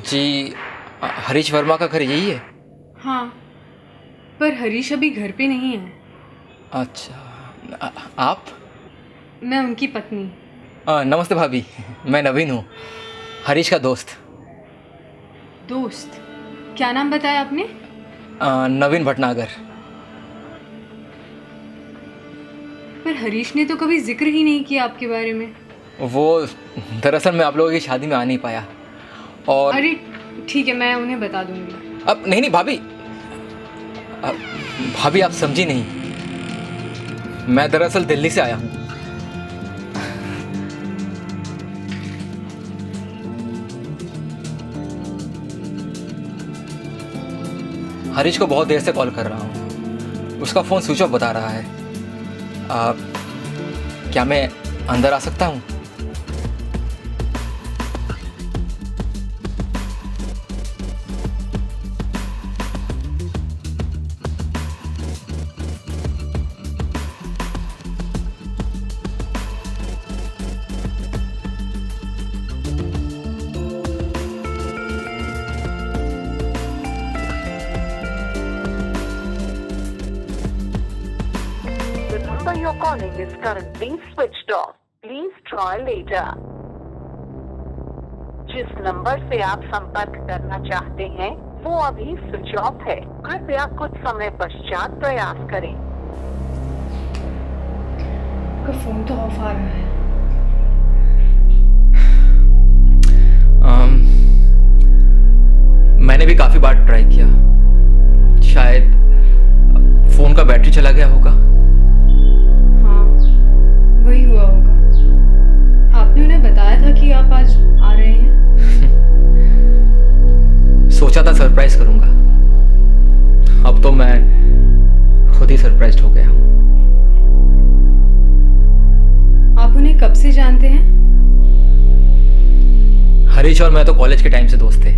जी, हरीश वर्मा का घर यही है? हाँ, पर हरीश अभी घर पे नहीं है। अच्छा, आप? मैं उनकी पत्नी। नमस्ते भाभी, मैं नवीन हूँ, हरीश का दोस्त। दोस्त? क्या नाम बताया आपने? नवीन भटनागर। पर हरीश ने तो कभी जिक्र ही नहीं किया आपके बारे में। वो दरअसल मैं आप लोगों की शादी में आ नहीं पाया और अरे ठीक है, मैं उन्हें बता दूंगी। अब नहीं नहीं भाभी, भाभी आप समझी नहीं, मैं दरअसल दिल्ली से आया हूँ। हरीश को बहुत देर से कॉल कर रहा हूँ, उसका फ़ोन स्विच ऑफ बता रहा है। क्या मैं अंदर आ सकता हूँ? The number you're calling is currently switched off. Please try later. जिस नंबर से आप संपर्क करना चाहते हैं वो अभी स्विच ऑफ है। कृपया कुछ समय पश्चात प्रयास करें। उसका फ़ोन तो ऑफ आ रहा है। मैंने भी काफ़ी बार ट्राई किया, शायद फ़ोन का बैटरी चला गया होगा। हाँ, वही हुआ होगा। आपने उन्हें बताया था कि आप आज आ रहे हैं? सोचा था सरप्राइज करूंगा, अब तो मैं खुद ही सरप्राइज्ड हो गया हूँ। आप उन्हें कब से जानते हैं? हरीश और मैं तो कॉलेज के टाइम से दोस्त थे।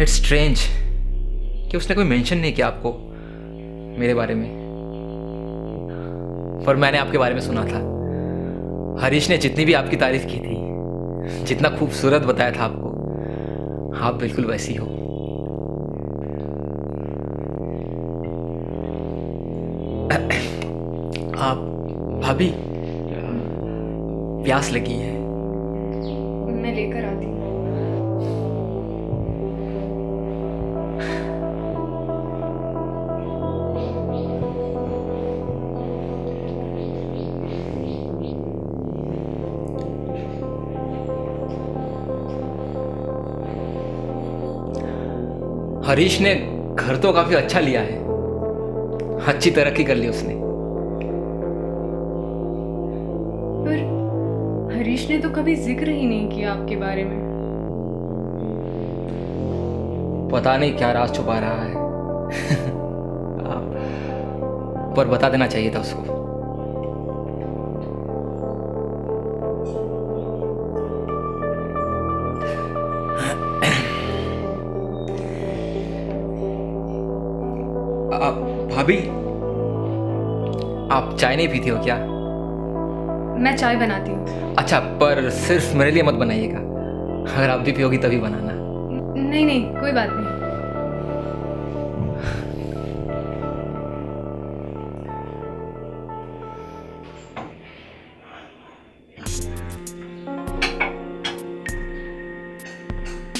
इट्स स्ट्रेंज कि उसने कोई मेंशन नहीं किया आपको मेरे बारे में, पर मैंने आपके बारे में सुना था। हरीश ने जितनी भी आपकी तारीफ की थी, जितना खूबसूरत बताया था आपको, आप बिल्कुल वैसी हो। आप भाभी, प्यास लगी है? मैं लेकर आती हूँ। हरीश ने घर तो काफी अच्छा लिया है, अच्छी तरक्की कर ली उसने। पर हरीश ने तो कभी जिक्र ही नहीं किया आपके बारे में। पता नहीं क्या राज छुपा रहा है। पर बता देना चाहिए था उसको। भाभी, आप चाय नहीं पीती हो क्या? मैं चाय बनाती हूँ। अच्छा, पर सिर्फ मेरे लिए मत बनाइएगा, अगर आप भी पियोगी तभी बनाना। नहीं नहीं, कोई बात नहीं।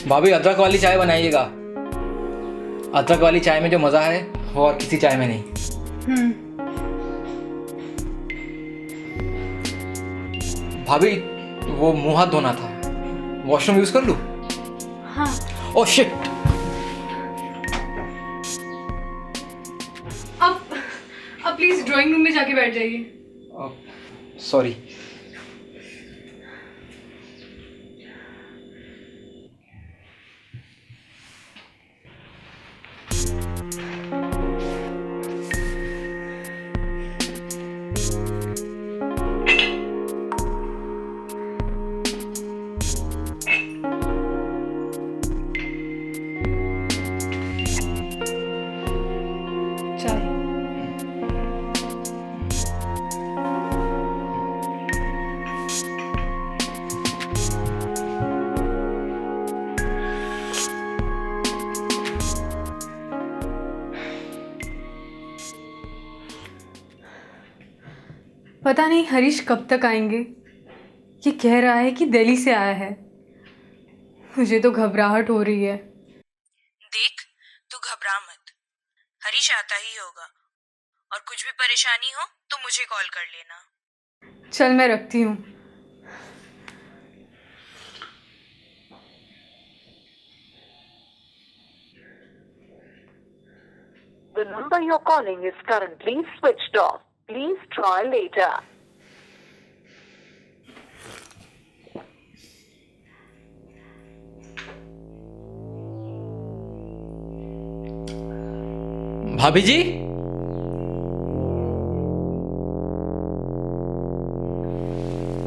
भाभी, अदरक वाली चाय बनाइएगा। अदरक वाली चाय में जो मज़ा है वो और किसी चाय में नहीं। भाभी, वो मुंह हाथ धोना था, वॉशरूम यूज कर लूं? हाँ। Oh shit. अब प्लीज ड्राइंग रूम में जाके बैठ जाइए। सॉरी। चाय। पता नहीं हरीश कब तक आएंगे। ये कह रहा है कि दिल्ली से आया है। मुझे तो घबराहट हो रही है। देख, तू घबरा मत, हरीश आता ही होगा। और कुछ भी परेशानी हो तो मुझे कॉल कर लेना। चल मैं रखती हूँ। The number you're calling is currently switched off. Please try later. भाभी जी,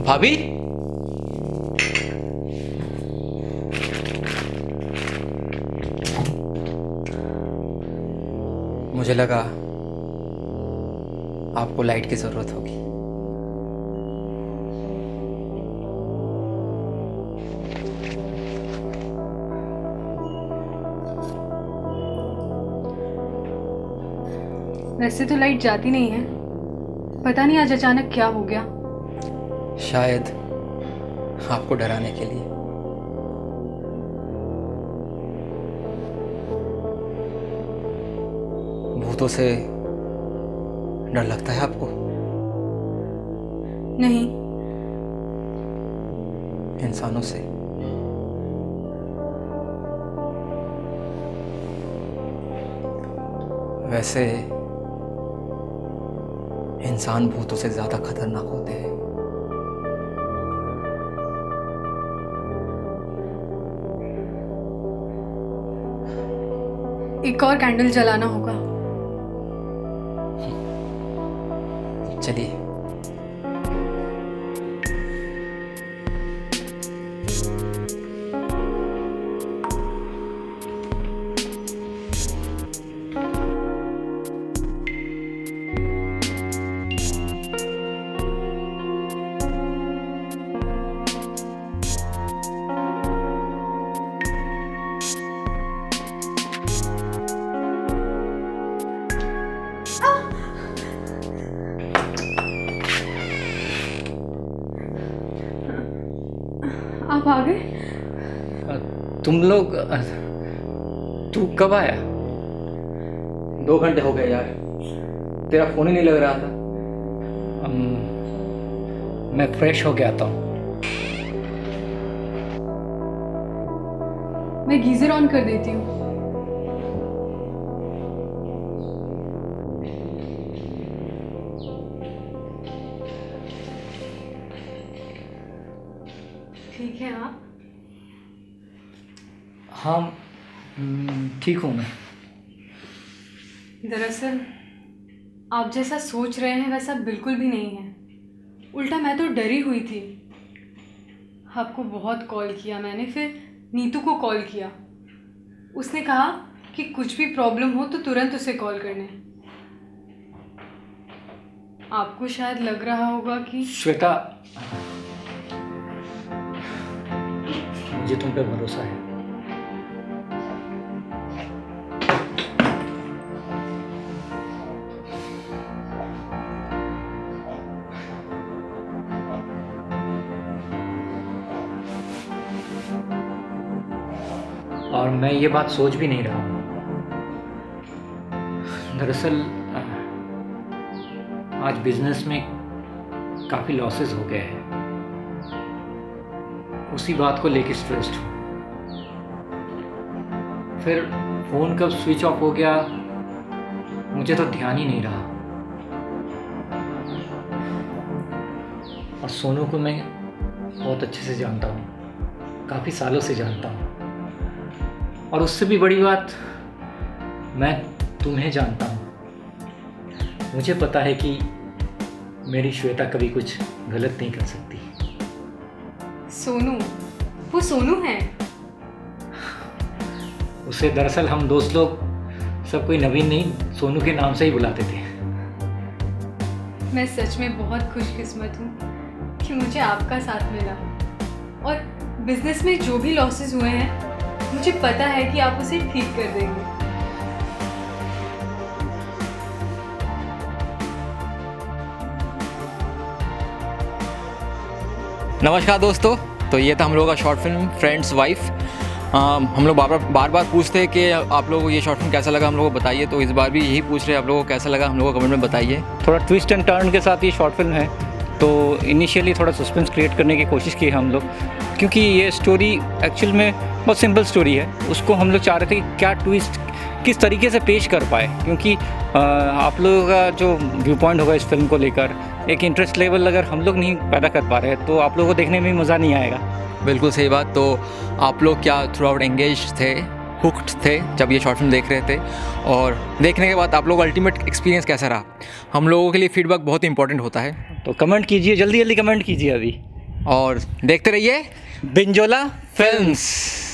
भाभी, मुझे लगा आपको लाइट की जरूरत होगी। वैसे तो लाइट जाती नहीं है, पता नहीं आज अचानक क्या हो गया। शायद आपको डराने के लिए। भूतों से डर लगता है आपको? नहीं। इंसानों से? वैसे इंसान भूतों से ज्यादा खतरनाक होते हैं। एक और कैंडल जलाना होगा। चलिए। आप आ गए? तुम लोग, तू कब आया? 2 घंटे हो गए यार, तेरा फोन ही नहीं लग रहा था। मैं फ्रेश हो गया था। मैं गीजर ऑन कर देती हूँ। ठीक है आप? हाँ, ठीक हूँ मैं। दरअसल आप जैसा सोच रहे हैं वैसा बिल्कुल भी नहीं है। उल्टा मैं तो डरी हुई थी। आपको बहुत कॉल किया मैंने, फिर नीतू को कॉल किया। उसने कहा कि कुछ भी प्रॉब्लम हो तो तुरंत उसे कॉल करने। आपको शायद लग रहा होगा कि श्वेता, मुझे तुम पे भरोसा है। और मैं ये बात सोच भी नहीं रहा हूँ। दरअसल आज बिजनेस में काफ़ी लॉसेस हो गए हैं, उसी बात को लेकर स्ट्रेस्ड हूँ। फिर फ़ोन कब स्विच ऑफ हो गया मुझे तो ध्यान ही नहीं रहा। और सोनू को मैं बहुत अच्छे से जानता हूँ, काफ़ी सालों से जानता हूँ। और उससे भी बड़ी बात, मैं तुम्हें जानता हूँ। मुझे पता है कि मेरी श्वेता कभी कुछ गलत नहीं कर सकती। सोनू, वो सोनू है। उसे दरअसल हम दोस्त लोग सब कोई नवीन नहीं, सोनू के नाम से ही बुलाते थे। मैं सच में बहुत खुशकिस्मत हूँ कि मुझे आपका साथ मिला। और बिजनेस में जो भी लॉसेस हुए हैं, मुझे पता है कि आप उसे ठीक कर देंगे। नमस्कार दोस्तों, तो ये था हम लोगों का शॉर्ट फिल्म फ्रेंड्स वाइफ। हम लोग बार बार पूछते हैं कि आप लोगों को ये शॉर्ट फिल्म कैसा लगा, हम लोगों को बताइए। तो इस बार भी यही पूछ रहे हैं आप लोगों को कैसा लगा, हम लोगों को कमेंट में बताइए। थोड़ा ट्विस्ट एंड टर्न के साथ ये शॉर्ट फिल्म है, तो इनिशियली थोड़ा सस्पेंस क्रिएट करने की कोशिश की हम लोग, क्योंकि ये स्टोरी एक्चुअल में बहुत सिंपल स्टोरी है। उसको हम लोग चाह रहे थे कि क्या ट्विस्ट किस तरीके से पेश कर पाए, क्योंकि आप लोगों का जो व्यू पॉइंट होगा इस फिल्म को लेकर, एक इंटरेस्ट लेवल अगर हम लोग नहीं पैदा कर पा रहे तो आप लोगों को देखने में मज़ा नहीं आएगा। बिल्कुल सही बात। तो आप लोग क्या थ्रू आउट एंगेज थे, हुक्ड थे जब ये शॉर्ट फिल्म देख रहे थे, और देखने के बाद आप लोगों का अल्टीमेट एक्सपीरियंस कैसा रहा? हम लोगों के लिए फीडबैक बहुत इंपॉर्टेंट होता है, तो कमेंट कीजिए, जल्दी जल्दी कमेंट कीजिए अभी, और देखते रहिए बिंजोला फिल्म्स।